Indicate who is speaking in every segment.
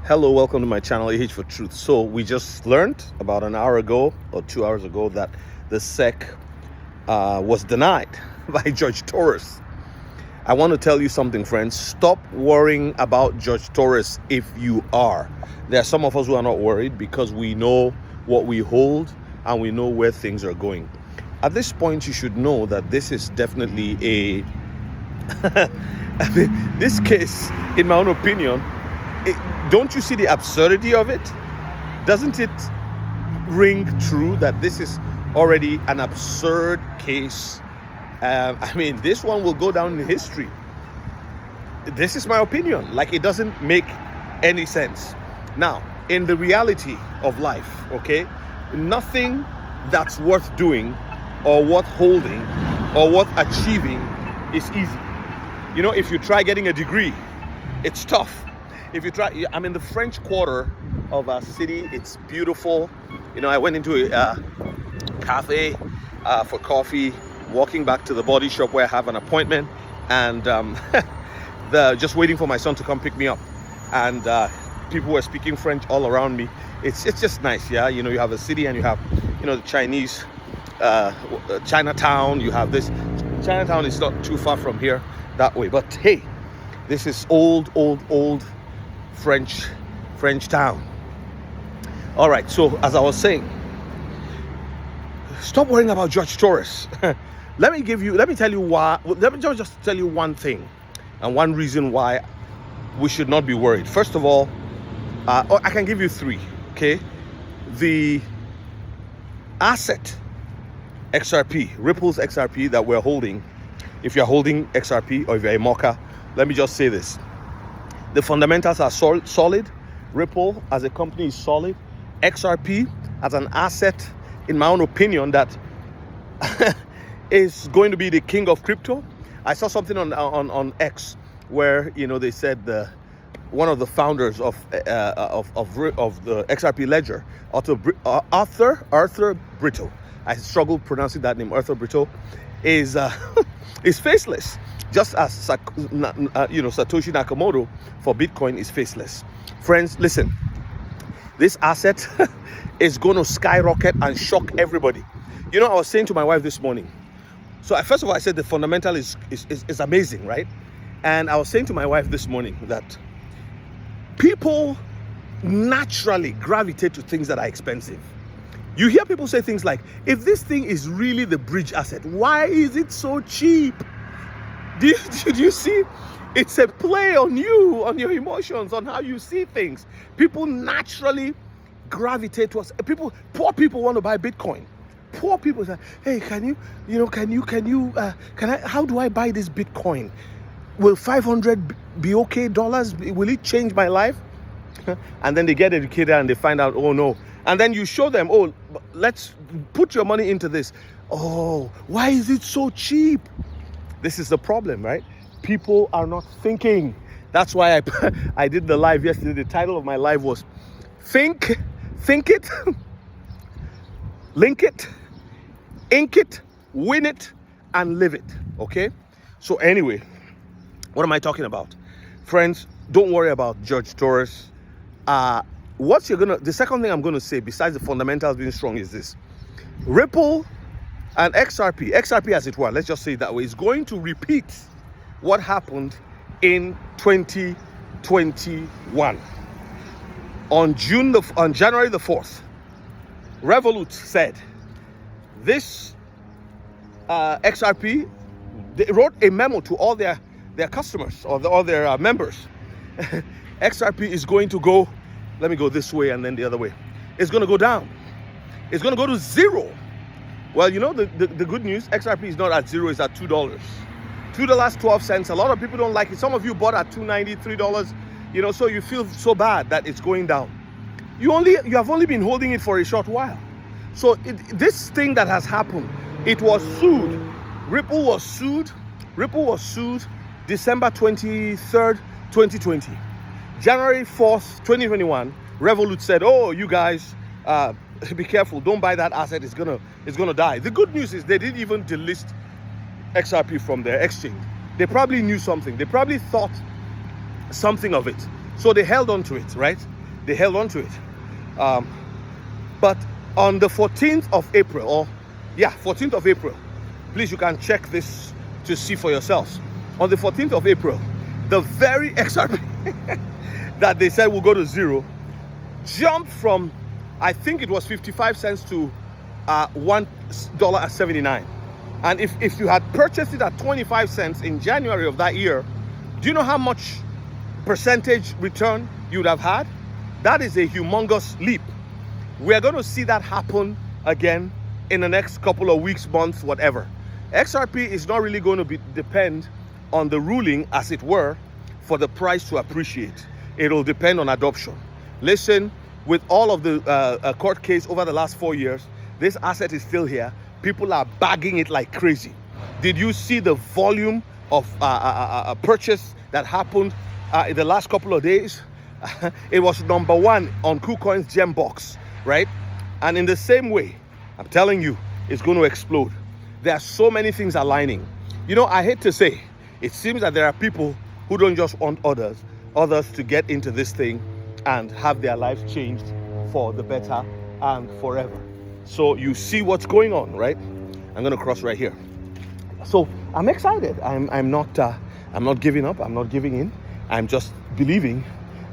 Speaker 1: Hello, welcome to my channel, AH for Truth. So we just learned about an hour ago or 2 hours ago that the SEC was denied by Judge Torres. I want to tell you something, friends. Stop worrying about Judge Torres if you are. There are some of us who are not worried because we know what we hold and we know where things are going. At this point, you should know that this is definitely a... this case, in my own opinion, don't you see the absurdity of it? Doesn't it ring true that this is already an absurd case? This one will go down in history. This is my opinion. Like, it doesn't make any sense. Now, in the reality of life, okay, nothing that's worth doing or worth holding or worth achieving is easy. You know, if you try getting a degree, it's tough. If you try, I'm in the French Quarter of our city. It's beautiful. You know, I went into a cafe for coffee, walking back to the body shop where I have an appointment, and just waiting for my son to come pick me up. And people were speaking French all around me. It's just nice, yeah. You know, you have a city and you have, you know, the Chinese Chinatown. You have this. Chinatown is not too far from here that way. But hey, this is old French town. All right, so as I was saying, stop worrying about Judge Torres. Let me tell you why. Let me just tell you one thing and one reason why we should not be worried. First of all, I can give you three, okay? The asset XRP, Ripple's XRP that we're holding, if you're holding XRP or if you're a mocker, let me just say this. The fundamentals are solid. Ripple as a company is solid. XRP as an asset, in my own opinion, that is going to be the king of crypto. I saw something on X where, you know, they said one of the founders of the XRP ledger, Arthur Britto. I struggled pronouncing that name. Arthur Britto is faceless. Just as Satoshi Nakamoto for Bitcoin is faceless. Friends, listen. This asset is going to skyrocket and shock everybody. You know, I was saying to my wife this morning. So first of all, I said the fundamental is amazing, right? And I was saying to my wife this morning that people naturally gravitate to things that are expensive. You hear people say things like, if this thing is really the bridge asset, why is it so cheap? Did you see? It's a play on you, on your emotions, on how you see things. People naturally gravitate towards poor people want to buy Bitcoin. Poor people say, hey, how do I buy this Bitcoin? Will 500 be okay dollars? Will it change my life? And then they get educated and they find out, oh no. And then you show them, oh, let's put your money into this. Oh, why is it so cheap? This is the problem, right? People are not thinking. That's why I did the live yesterday. The title of my live was Think It, Link It, Ink It, Win It, and Live It. Okay? So anyway, what am I talking about? Friends, don't worry about Judge Torres. The second thing I'm gonna say, besides the fundamentals being strong, is this. Ripple and XRP as it were, let's just say it that way, is going to repeat what happened in 2021. On January the 4th, Revolut said this XRP, they wrote a memo to all their customers or all their members. XRP is going to go, let me go this way and then the other way. It's going to go down. It's going to go to zero. Well, you know, the good news, XRP is not at zero, it's at $2. $2.12. A lot of people don't like it. Some of you bought at $2.90, $3, you know, so you feel so bad that it's going down. You have only been holding it for a short while. So this thing that has happened, it was sued. Ripple was sued December 23rd, 2020. January 4th, 2021, Revolut said, oh, you guys, be careful, don't buy that asset, it's gonna die. The good news is they didn't even delist XRP from their exchange. They probably knew something. They probably thought something of it. So they held on to it, right? they held on to it. But on the 14th of April, 14th of April, please, you can check this to see for yourselves. On the 14th of April, the very XRP that they said will go to zero jumped from, I think it was 55 cents to $1.79. And if you had purchased it at 25 cents in January of that year, do you know how much percentage return you would have had? That is a humongous leap. We're going to see that happen again in the next couple of weeks, months, whatever. XRP is not really going to depend on the ruling, as it were, for the price to appreciate. It'll depend on adoption. Listen, with all of the court case over the last 4 years, this asset is still here. People are bagging it like crazy. Did you see the volume of purchase that happened in the last couple of days? It was number one on KuCoin's gem box, right? And in the same way, I'm telling you, it's going to explode. There are so many things aligning. You know, I hate to say, it seems that there are people who don't just want others to get into this thing and have their lives changed for the better and forever. So you see what's going on, right? I'm going to cross right here. So I'm excited. I'm not giving up. I'm not giving in. I'm just believing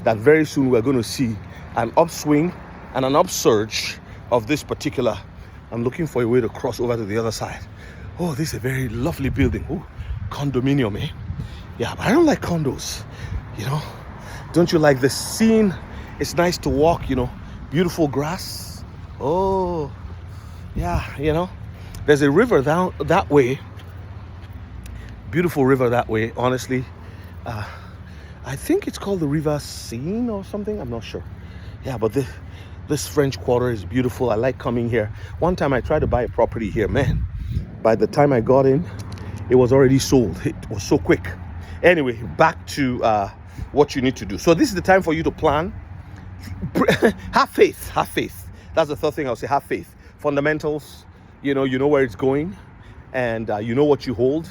Speaker 1: that very soon we're going to see an upswing and an upsurge of this particular. I'm looking for a way to cross over to the other side. Oh, this is a very lovely building. Oh, condominium, eh? Yeah, but I don't like condos, you know. Don't you like the scene? It's nice to walk, you know. Beautiful grass. Oh, yeah, you know. There's a river down that way. Beautiful river that way, honestly. I think it's called the River Seine or something. I'm not sure. Yeah, but this French Quarter is beautiful. I like coming here. One time I tried to buy a property here, man. By the time I got in, it was already sold. It was so quick. Anyway, back to what you need to do. So this is the time for you to plan. Have faith. Have faith. That's the third thing I'll say. Have faith. Fundamentals. You know where it's going, and you know what you hold.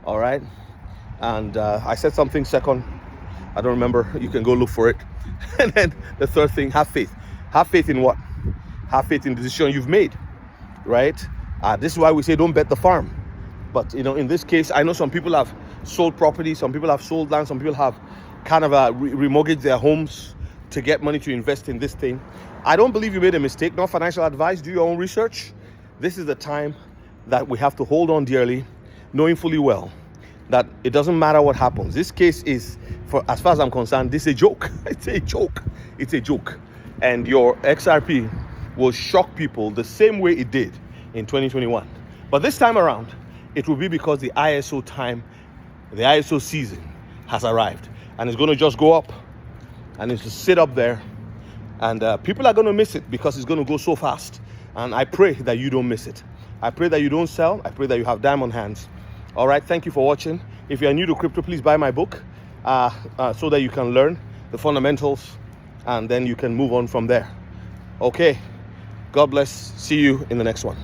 Speaker 1: All right. And I said something second. I don't remember. You can go look for it. And then the third thing, have faith. Have faith in what? Have faith in the decision you've made, right? This is why we say don't bet the farm. But, you know, in this case, I know some people have sold property. Some people have sold land. Some people have kind of remortgaged their homes to get money to invest in this thing. I don't believe you made a mistake. Not financial advice. Do your own research. This is the time that we have to hold on dearly, knowing fully well that it doesn't matter what happens. This case is, for as far as I'm concerned, this is a joke. It's a joke. It's a joke. And your XRP will shock people the same way it did in 2021. But this time around, it will be because the ISO season has arrived. And it's going to just go up. And it's to sit up there. And people are going to miss it because it's going to go so fast. And I pray that you don't miss it. I pray that you don't sell. I pray that you have diamond hands. All right, thank you for watching. If you're new to crypto, please buy my book so that you can learn the fundamentals and then you can move on from there. Okay, God bless. See you in the next one.